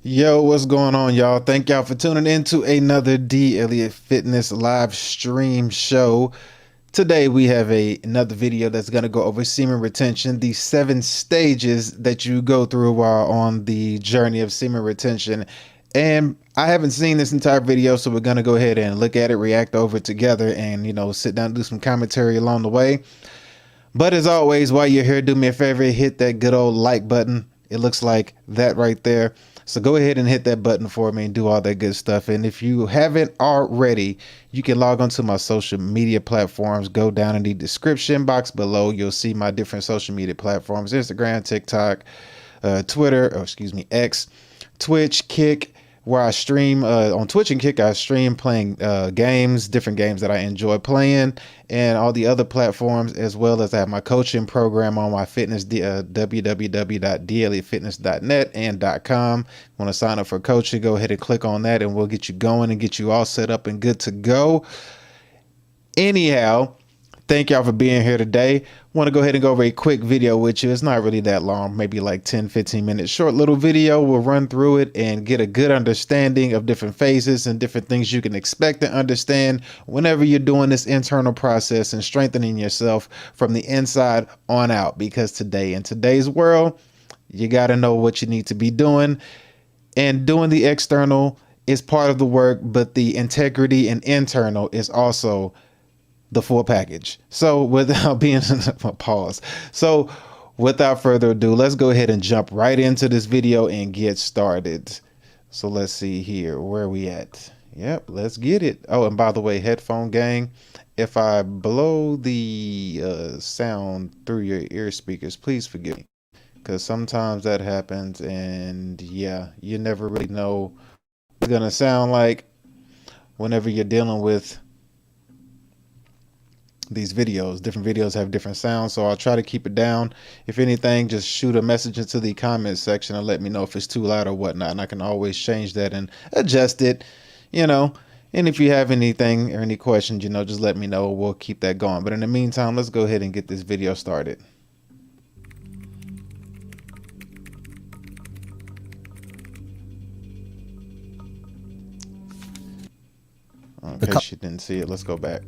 Yo, what's going on, y'all? Thank y'all for tuning in to another D. Elliott Fitness live stream show. Today we have another video that's going to go over semen retention, the 7 stages that you go through while on the journey of semen retention. And I haven't seen this entire video, so we're going to go ahead and look at it, react over it together, and sit down and do some commentary along the way. But as always, while you're here, do me a favor, hit that good old like button. It looks like that right there. So go ahead and hit that button for me and do all that good stuff. And if you haven't already, you can log onto my social media platforms. Go down in the description box below. You'll see my different social media platforms: Instagram, TikTok, X, Twitch, Kick, where I stream. On Twitch and Kick, I stream playing games, different games that I enjoy playing, and all the other platforms, as well as I have my coaching program on my fitness, www.delliottfitness.net and .com. Want to sign up for coaching, go ahead and click on that, and we'll get you going and get you all set up and good to go. Anyhow, thank y'all for being here today. Want to go ahead and go over a quick video with you. It's not really that long, maybe like 10-15 minutes short little video. We'll run through it and get a good understanding of different phases and different things you can expect to understand whenever you're doing this internal process and strengthening yourself from the inside on out. Because in today's world, you got to know what you need to be doing, and doing the external is part of the work, but the integrity and internal is also the full package. So without without further ado, let's go ahead and jump right into this video and get started. So let's see here, where are we at? Yep, let's get it. Oh, and by the way, headphone gang, if I blow the sound through your ear speakers, please forgive me, because sometimes that happens, and yeah, you never really know what it's gonna sound like whenever you're dealing with these videos. Different videos have different sounds, so I'll try to keep it down. If anything, just shoot a message into the comment section and let me know if it's too loud or whatnot, and I can always change that and adjust it, and if you have anything or any questions, just let me know. We'll keep that going. But in the meantime, let's go ahead and get this video started. In case you didn't see it, let's go back.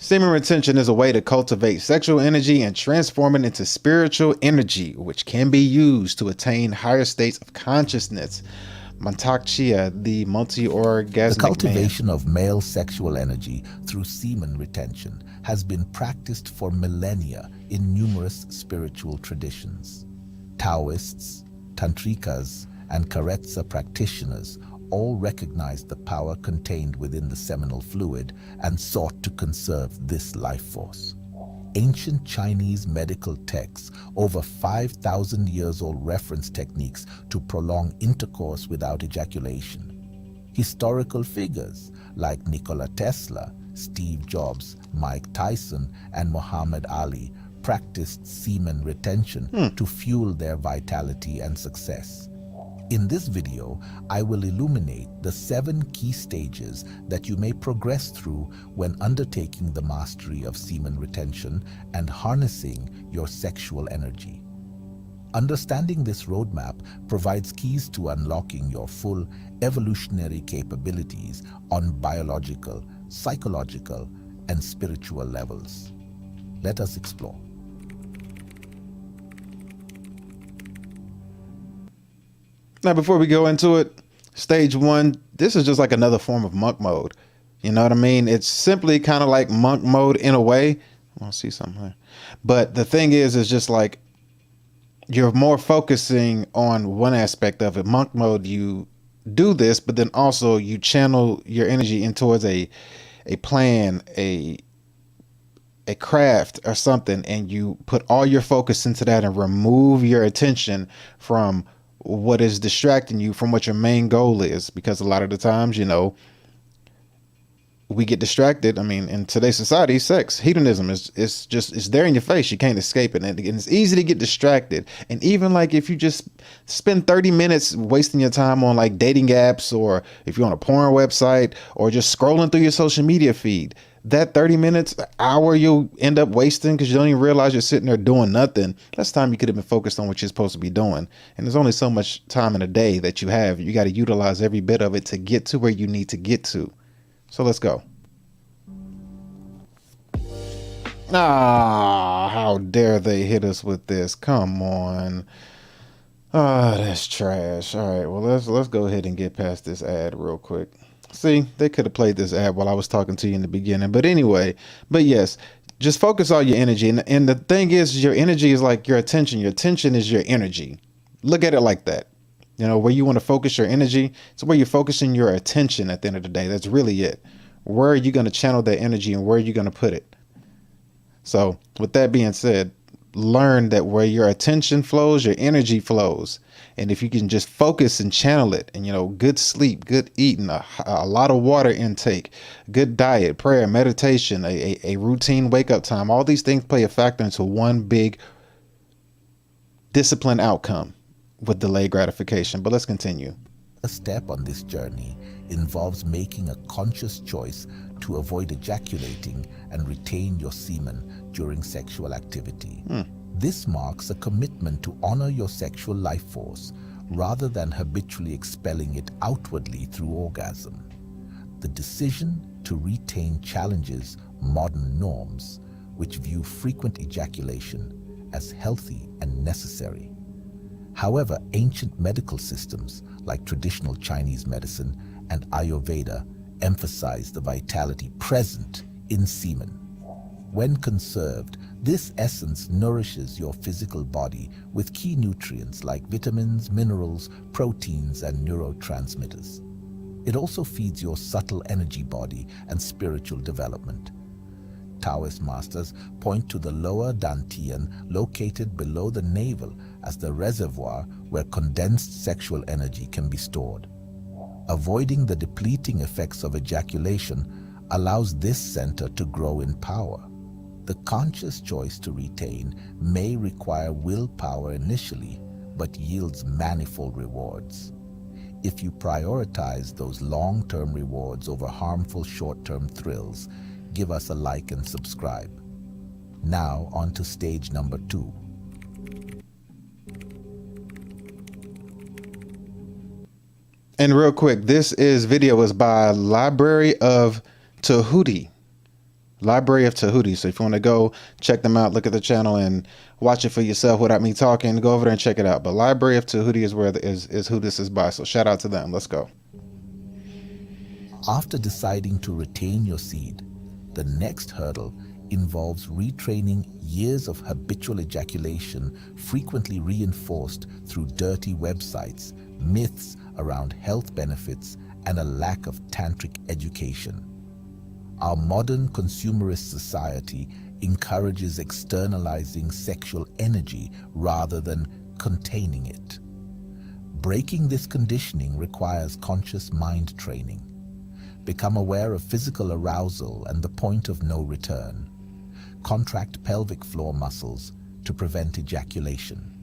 Semen retention is a way to cultivate sexual energy and transform it into spiritual energy, which can be used to attain higher states of consciousness. Mantakshia, the multi-orgasmic The cultivation of male sexual energy through semen retention has been practiced for millennia in numerous spiritual traditions. Taoists, Tantrikas, and Karetsa practitioners all recognized the power contained within the seminal fluid and sought to conserve this life force. Ancient Chinese medical texts, over 5,000 years old, reference techniques to prolong intercourse without ejaculation. Historical figures like Nikola Tesla, Steve Jobs, Mike Tyson, and Muhammad Ali practiced semen retention to fuel their vitality and success. In this video, I will illuminate the 7 key stages that you may progress through when undertaking the mastery of semen retention and harnessing your sexual energy. Understanding this roadmap provides keys to unlocking your full evolutionary capabilities on biological, psychological, and spiritual levels. Let us explore. Now, before we go into it, stage 1, this is just like another form of monk mode. You know what I mean? It's simply kind of like monk mode in a way. I'll see something here. But the thing is just like you're more focusing on one aspect of it. Monk mode, you do this, but then also you channel your energy in towards a plan, a craft or something, and you put all your focus into that and remove your attention from what is distracting you from what your main goal is. Because a lot of the times, we get distracted. I mean, in today's society, sex, hedonism is just, it's there in your face. You can't escape it. And it's easy to get distracted. And even like if you just spend 30 minutes wasting your time on like dating apps, or if you're on a porn website, or just scrolling through your social media feed, that 30 minutes, hour you'll end up wasting because you don't even realize you're sitting there doing nothing. That's time you could have been focused on what you're supposed to be doing. And there's only so much time in a day that you have. You got to utilize every bit of it to get to where you need to get to. So let's go. Ah, how dare they hit us with this? Come on. Ah, that's trash. All right, well let's go ahead and get past this ad real quick. See, they could have played this ad while I was talking to you in the beginning. But anyway, but yes, just focus all your energy. And the thing is, your energy is like your attention. Your attention is your energy. Look at it like that. You know, where you want to focus your energy, it's where you're focusing your attention at the end of the day. That's really it. Where are you going to channel that energy, and where are you going to put it? So, with that being said, learn that where your attention flows, your energy flows. And if you can just focus and channel it, and, you know, good sleep, good eating, a lot of water intake, good diet, prayer, meditation, a routine wake up time, all these things play a factor into one big disciplined outcome with delayed gratification. But let's continue. A step on this journey involves making a conscious choice to avoid ejaculating and retain your semen during sexual activity. This marks a commitment to honor your sexual life force rather than habitually expelling it outwardly through orgasm. The decision to retain challenges modern norms, which view frequent ejaculation as healthy and necessary. However, ancient medical systems like traditional Chinese medicine and Ayurveda emphasize the vitality present in semen. When conserved, this essence nourishes your physical body with key nutrients like vitamins, minerals, proteins, and neurotransmitters. It also feeds your subtle energy body and spiritual development. Taoist masters point to the lower dantian located below the navel as the reservoir where condensed sexual energy can be stored. Avoiding the depleting effects of ejaculation allows this center to grow in power. The conscious choice to retain may require willpower initially, but yields manifold rewards. If you prioritize those long-term rewards over harmful short-term thrills, give us a like and subscribe. Now on to stage number 2. And real quick, this video was by Library of Tahuti. Library of Tahuti. So if you want to go check them out, look at the channel and watch it for yourself without me talking, go over there and check it out. But Library of Tahuti is where is who this is by. So shout out to them. Let's go. After deciding to retain your seed, the next hurdle involves retraining years of habitual ejaculation frequently reinforced through dirty websites, myths around health benefits, and a lack of tantric education. Our modern consumerist society encourages externalizing sexual energy rather than containing it. Breaking this conditioning requires conscious mind training. Become aware of physical arousal and the point of no return. Contract pelvic floor muscles to prevent ejaculation.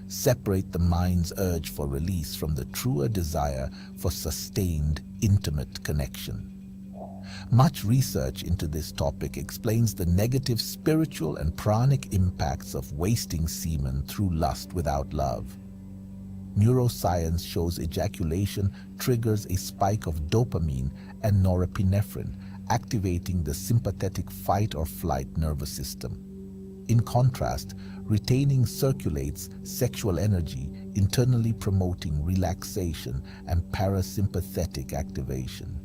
Separate the mind's urge for release from the truer desire for sustained, intimate connection. Much research into this topic explains the negative spiritual and pranic impacts of wasting semen through lust without love. Neuroscience shows ejaculation triggers a spike of dopamine and norepinephrine, activating the sympathetic fight or flight nervous system. In contrast, retaining circulates sexual energy, internally promoting relaxation and parasympathetic activation.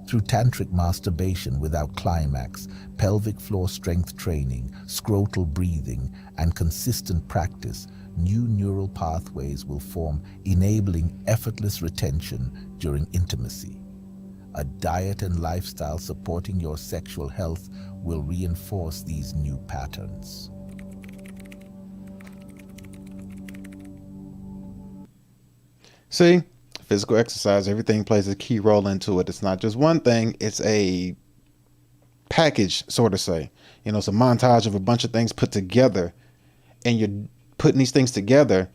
Through tantric masturbation without climax, pelvic floor strength training, scrotal breathing, and consistent practice, new neural pathways will form, enabling effortless retention during intimacy. A diet and lifestyle supporting your sexual health will reinforce these new patterns. See, physical exercise, everything plays a key role into it. It's not just one thing, it's a package, sort of say. You know, it's a montage of a bunch of things put together, and you're putting these things together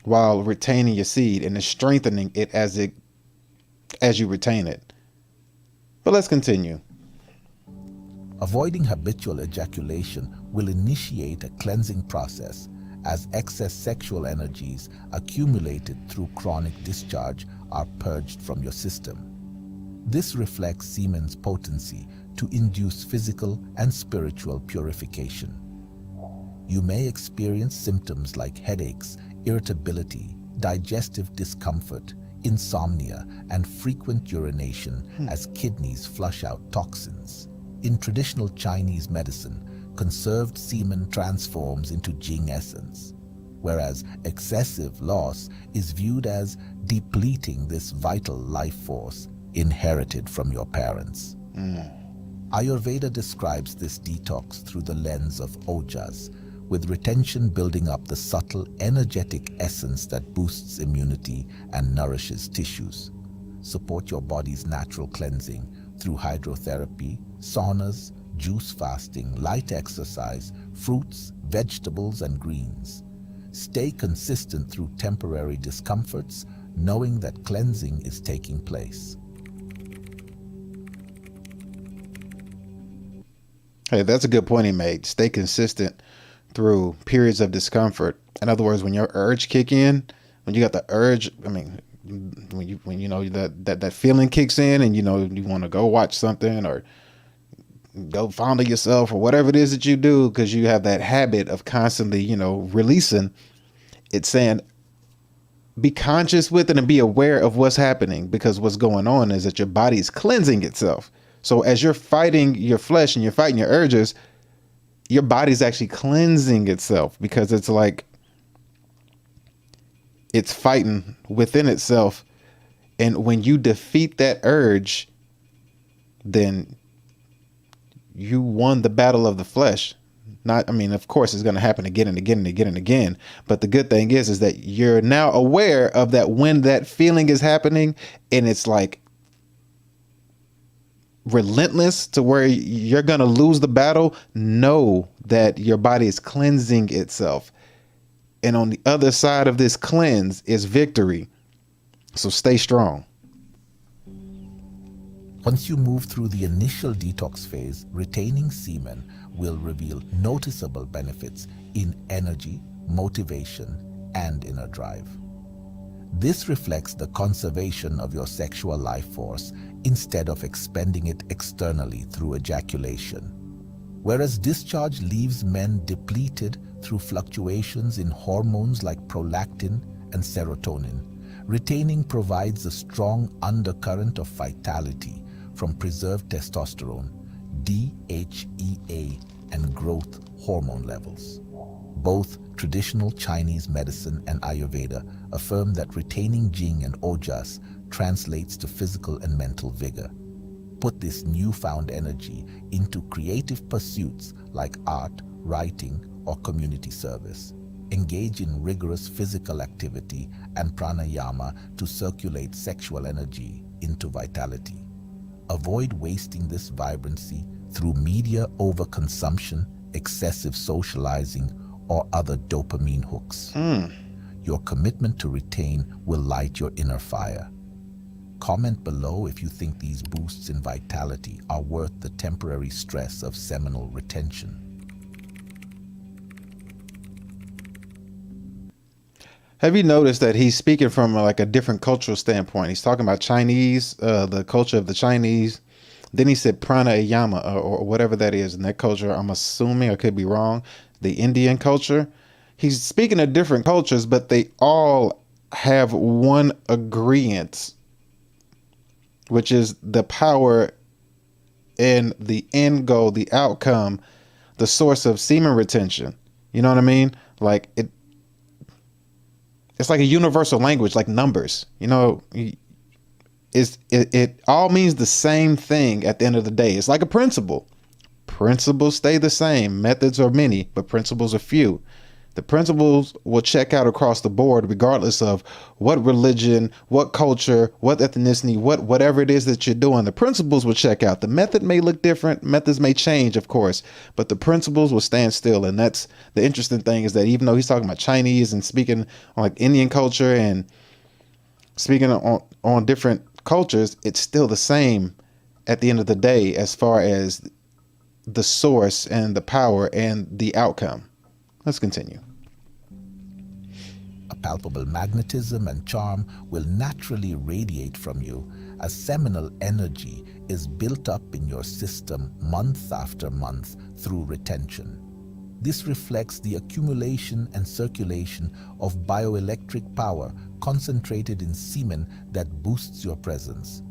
while retaining your seed, and it's strengthening it as you retain it. But let's continue. Avoiding habitual ejaculation will initiate a cleansing process as excess sexual energies accumulated through chronic discharge are purged from your system. This reflects semen's potency to induce physical and spiritual purification. You may experience symptoms like headaches, irritability, digestive discomfort, insomnia, and frequent urination as kidneys flush out toxins. In traditional Chinese medicine, conserved semen transforms into Jing essence, whereas excessive loss is viewed as depleting this vital life force inherited from your parents. Ayurveda describes this detox through the lens of ojas, with retention building up the subtle energetic essence that boosts immunity and nourishes tissues. Support your body's natural cleansing through hydrotherapy, saunas, juice fasting, light exercise, fruits, vegetables, and greens. Stay consistent through temporary discomforts, knowing that cleansing is taking place. Hey, that's a good point he made. Stay consistent through periods of discomfort. In other words, when your urge kick in, when you got the urge, I mean, when you know that feeling kicks in, and you know you want to go watch something or go fondle yourself or whatever it is that you do, because you have that habit of constantly, you know, releasing. It's saying be conscious with it and be aware of what's happening, because what's going on is that your body is cleansing itself. So as you're fighting your flesh and you're fighting your urges, your body's actually cleansing itself, because it's like it's fighting within itself. And when you defeat that urge, then you won the battle of the flesh. Not, I mean, of course, it's going to happen again and again and again and again. But the good thing is that you're now aware of that when that feeling is happening, and it's like relentless to where you're going to lose the battle. Know that your body is cleansing itself. And on the other side of this cleanse is victory. So stay strong. Once you move through the initial detox phase, retaining semen will reveal noticeable benefits in energy, motivation, and inner drive. This reflects the conservation of your sexual life force instead of expending it externally through ejaculation. Whereas discharge leaves men depleted through fluctuations in hormones like prolactin and serotonin, retaining provides a strong undercurrent of vitality from preserved testosterone, DHEA, and growth hormone levels. Both traditional Chinese medicine and Ayurveda affirm that retaining Jing and Ojas translates to physical and mental vigor. Put this newfound energy into creative pursuits like art, writing, or community service. Engage in rigorous physical activity and pranayama to circulate sexual energy into vitality. Avoid wasting this vibrancy through media overconsumption, excessive socializing, or other dopamine hooks. Your commitment to retain will light your inner fire. Comment below if you think these boosts in vitality are worth the temporary stress of seminal retention. Have you noticed that he's speaking from like a different cultural standpoint? He's talking about Chinese, the culture of the Chinese. Then he said pranayama or whatever that is in that culture. I'm assuming, I could be wrong, the Indian culture. He's speaking of different cultures, but they all have one agreement, which is the power and the end goal, the outcome, the source of semen retention. You know what I mean? Like it's like a universal language, like numbers. You know, it all means the same thing at the end of the day. It's like a principle. Principles stay the same. Methods are many, but principles are few. The principles will check out across the board, regardless of what religion, what culture, what ethnicity, whatever it is that you're doing. The principles will check out. The method may look different. Methods may change, of course, but the principles will stand still. And that's the interesting thing, is that even though he's talking about Chinese and speaking on like Indian culture and speaking on different cultures, it's still the same at the end of the day as far as the source and the power and the outcome. Let's continue. A palpable magnetism and charm will naturally radiate from you as seminal energy is built up in your system month after month through retention. This reflects the accumulation and circulation of bioelectric power concentrated in semen that boosts your presence.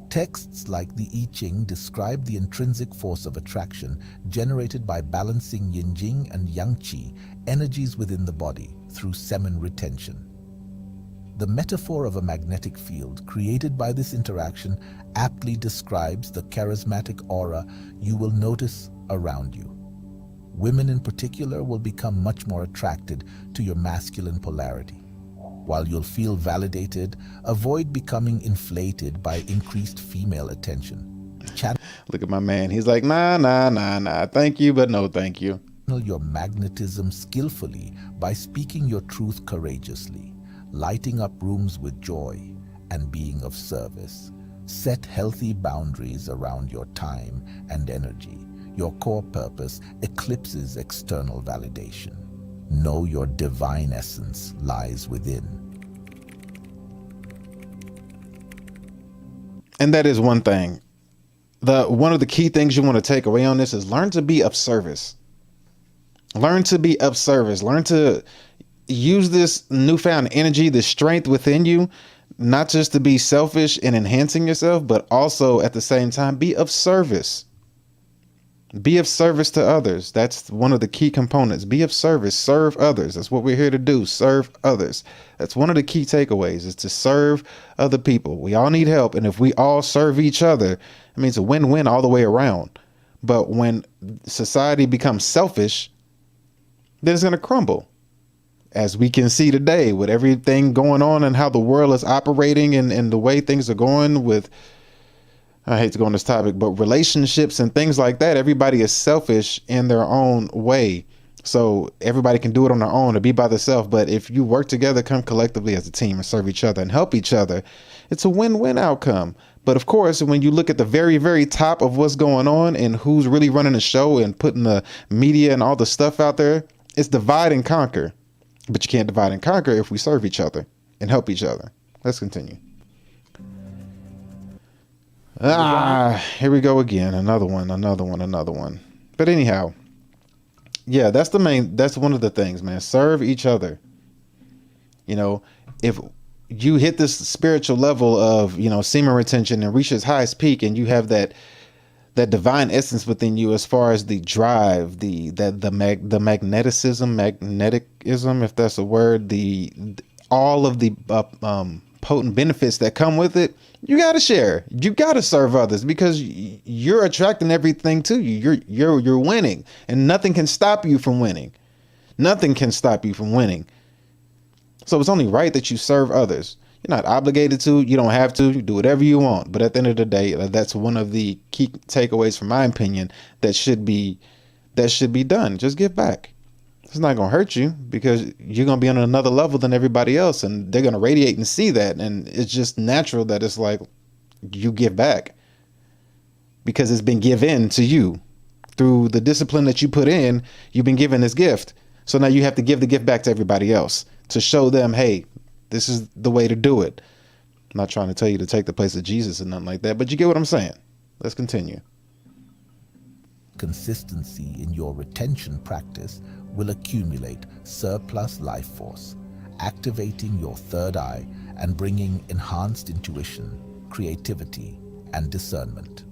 Texts like the I Ching describe the intrinsic force of attraction generated by balancing yin jing and yang qi energies within the body through semen retention. The metaphor of a magnetic field created by this interaction aptly describes the charismatic aura you will notice around you. Women in particular will become much more attracted to your masculine polarity. While you'll feel validated, avoid becoming inflated by increased female attention. Look at my man. He's like, nah. Thank you, but no thank you. Channel your magnetism skillfully by speaking your truth courageously, lighting up rooms with joy, and being of service. Set healthy boundaries around your time and energy. Your core purpose eclipses external validation. Know your divine essence lies within. And that is one thing. One of the key things you want to take away on this is learn to be of service. Learn to be of service. Learn to use this newfound energy, the strength within you, not just to be selfish and enhancing yourself, but also at the same time be of service. Be of service to others. That's one of the key components. Be of service. Serve others. That's what we're here to do. Serve others. That's one of the key takeaways, is to serve other people. We all need help. And if we all serve each other, it means a win-win all the way around. But when society becomes selfish, then it's going to crumble. As we can see today with everything going on and how the world is operating and the way things are going with, I hate to go on this topic, but relationships and things like that, everybody is selfish in their own way. So everybody can do it on their own or be by themselves. But if you work together, come collectively as a team and serve each other and help each other, it's a win-win outcome. But of course, when you look at the very, very top of what's going on and who's really running the show and putting the media and all the stuff out there, it's divide and conquer. But you can't divide and conquer if we serve each other and help each other. Let's continue. Here we go again. Another one. But anyhow, yeah, that's one of the things, man. Serve each other. You know, if you hit this spiritual level of, semen retention and reach its highest peak, and you have that divine essence within you as far as the drive, the magnetism, if that's a word, all of the potent benefits that come with it, you got to share. You got to serve others, because you're attracting everything to you. You're winning, and nothing can stop you from winning. Nothing can stop you from winning. So it's only right that you serve others. You're not obligated to. You don't have to. You do whatever you want. But at the end of the day, that's one of the key takeaways, from my opinion, that should be done. Just give back. It's not going to hurt you, because you're going to be on another level than everybody else, and they're going to radiate and see that. And it's just natural that it's like you give back, because it's been given to you through the discipline that you put in. You've been given this gift. So now you have to give the gift back to everybody else to show them, hey, this is the way to do it. I'm not trying to tell you to take the place of Jesus and nothing like that, but you get what I'm saying. Let's continue. Consistency in your retention practice will accumulate surplus life force, activating your third eye and bringing enhanced intuition, creativity, and discernment.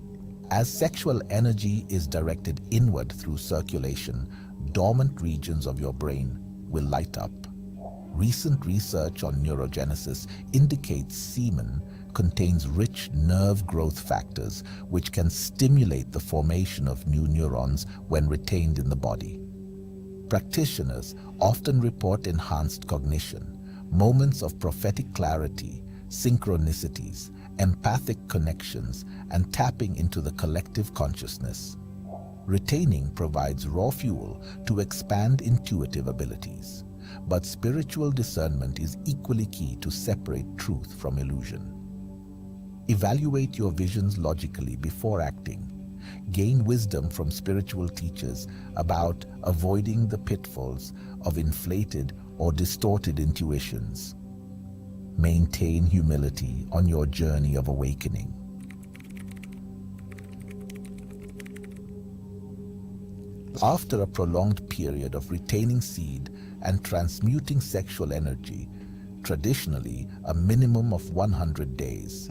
As sexual energy is directed inward through circulation, dormant regions of your brain will light up. Recent research on neurogenesis indicates semen contains rich nerve growth factors which can stimulate the formation of new neurons when retained in the body. Practitioners often report enhanced cognition, moments of prophetic clarity, synchronicities, empathic connections, and tapping into the collective consciousness. Retaining provides raw fuel to expand intuitive abilities, but spiritual discernment is equally key to separate truth from illusion. Evaluate your visions logically before acting. Gain wisdom from spiritual teachers about avoiding the pitfalls of inflated or distorted intuitions. Maintain humility on your journey of awakening. After a prolonged period of retaining seed and transmuting sexual energy, traditionally a minimum of 100 days,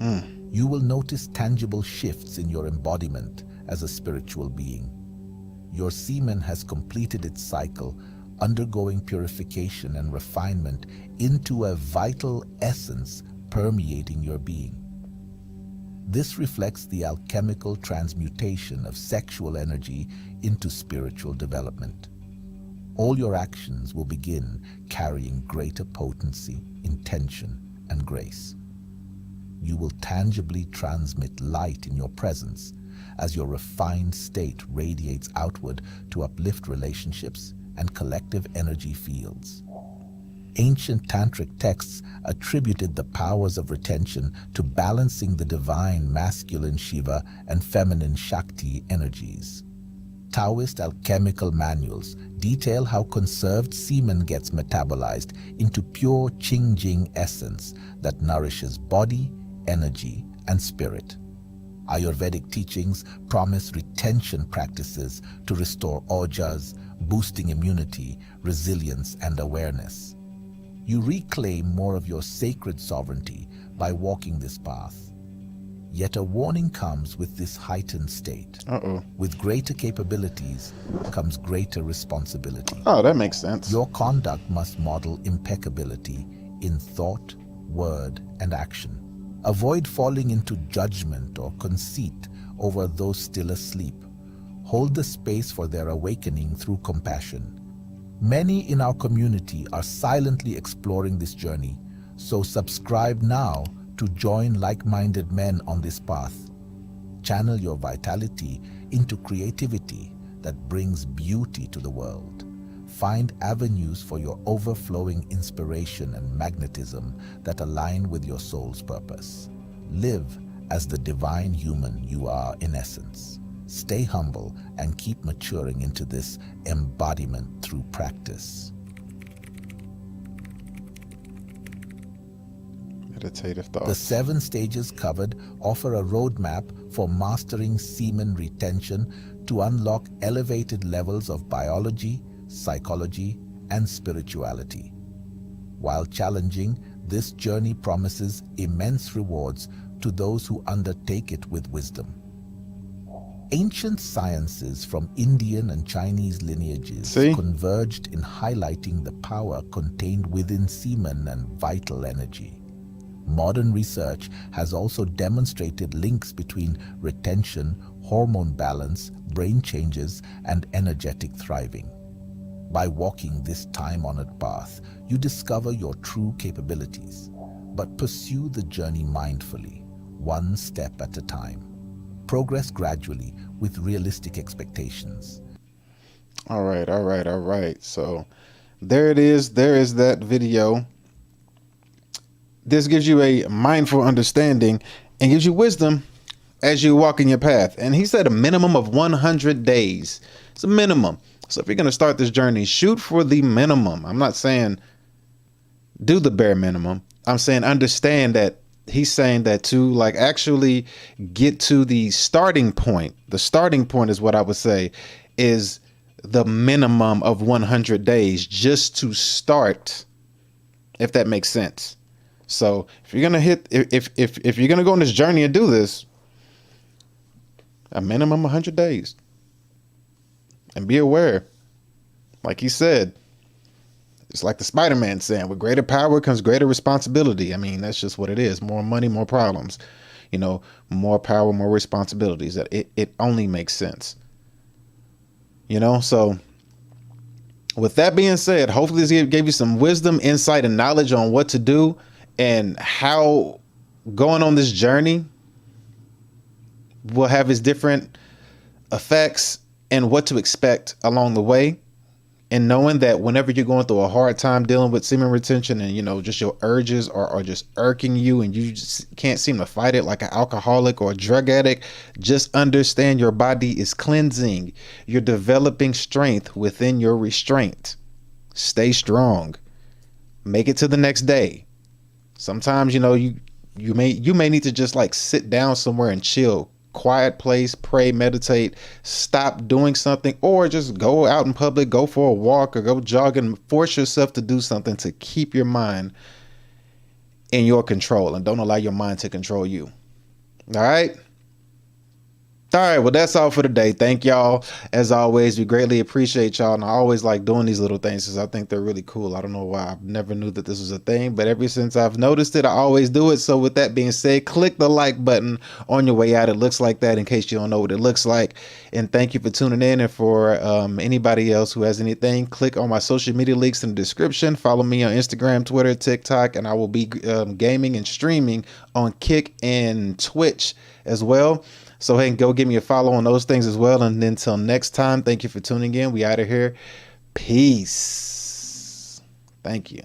you will notice tangible shifts in your embodiment as a spiritual being. Your semen has completed its cycle, undergoing purification and refinement into a vital essence permeating your being. This reflects the alchemical transmutation of sexual energy into spiritual development. All your actions will begin carrying greater potency, intention, and grace. You will tangibly transmit light in your presence as your refined state radiates outward to uplift relationships and collective energy fields. Ancient tantric texts attributed the powers of retention to balancing the divine masculine Shiva and feminine Shakti energies. Taoist alchemical manuals detail how conserved semen gets metabolized into pure Qingjing essence that nourishes body, energy, and spirit. Ayurvedic teachings promise retention practices to restore ojas, boosting immunity, resilience, and awareness. You reclaim more of your sacred sovereignty by walking this path. Yet a warning comes with this heightened state. With greater capabilities comes greater responsibility. Oh, that makes sense. Your conduct must model impeccability in thought, word, and action. Avoid falling into judgment or conceit over those still asleep. Hold the space for their awakening through compassion. Many in our community are silently exploring this journey, so subscribe now to join like-minded men on this path. Channel your vitality into creativity that brings beauty to the world. Find avenues for your overflowing inspiration and magnetism that align with your soul's purpose. Live as the divine human you are in essence. Stay humble and keep maturing into this embodiment through practice. Meditative thoughts. The 7 stages covered offer a roadmap for mastering semen retention to unlock elevated levels of biology, psychology, and spirituality. While challenging, this journey promises immense rewards to those who undertake it with wisdom. Ancient sciences from Indian and Chinese lineages converged in highlighting the power contained within semen and vital energy. Modern research has also demonstrated links between retention, hormone balance, brain changes, and energetic thriving. By walking this time-honored path, you discover your true capabilities, but pursue the journey mindfully, one step at a time. Progress gradually with realistic expectations. All right. So there it is. There is that video. This gives you a mindful understanding and gives you wisdom as you walk in your path. And he said a minimum of 100 days. It's a minimum. So if you're going to start this journey, shoot for the minimum. I'm not saying do the bare minimum. I'm saying understand that he's saying that to like actually get to the starting point. The starting point is what I would say is the minimum of 100 days just to start, if that makes sense. So if you're going to if you're going to go on this journey and do this, a minimum 100 days. And be aware, like he said, it's like the Spider-Man saying, with greater power comes greater responsibility. I mean, that's just what it is. More money, more problems. You know, more power, more responsibilities. That it only makes sense. You know, so With that being said, hopefully this gave you some wisdom, insight, and knowledge on what to do and how going on this journey will have its different effects and what to expect along the way. And knowing that whenever you're going through a hard time dealing with semen retention and, just your urges are just irking you and you just can't seem to fight it like an alcoholic or a drug addict, just understand your body is cleansing. You're developing strength within your restraint. Stay strong. Make it to the next day. Sometimes, you may need to just like sit down somewhere and chill. Quiet place, pray, meditate, stop doing something, or just go out in public, go for a walk or go jogging. Force yourself to do something to keep your mind in your control and don't allow your mind to control you. All right. All right, well, that's all for today. Thank y'all. As always, we greatly appreciate y'all. And I always like doing these little things because I think they're really cool. I don't know why. I never knew that this was a thing, but ever since I've noticed it, I always do it. So with that being said, click the like button on your way out. It looks like that in case you don't know what it looks like. And thank you for tuning in. And for anybody else who has anything, click on my social media links in the description. Follow me on Instagram, Twitter, TikTok, and I will be gaming and streaming on Kick and Twitch as well. So hey, go give me a follow on those things as well. And until next time, thank you for tuning in. We out of here. Peace. Thank you.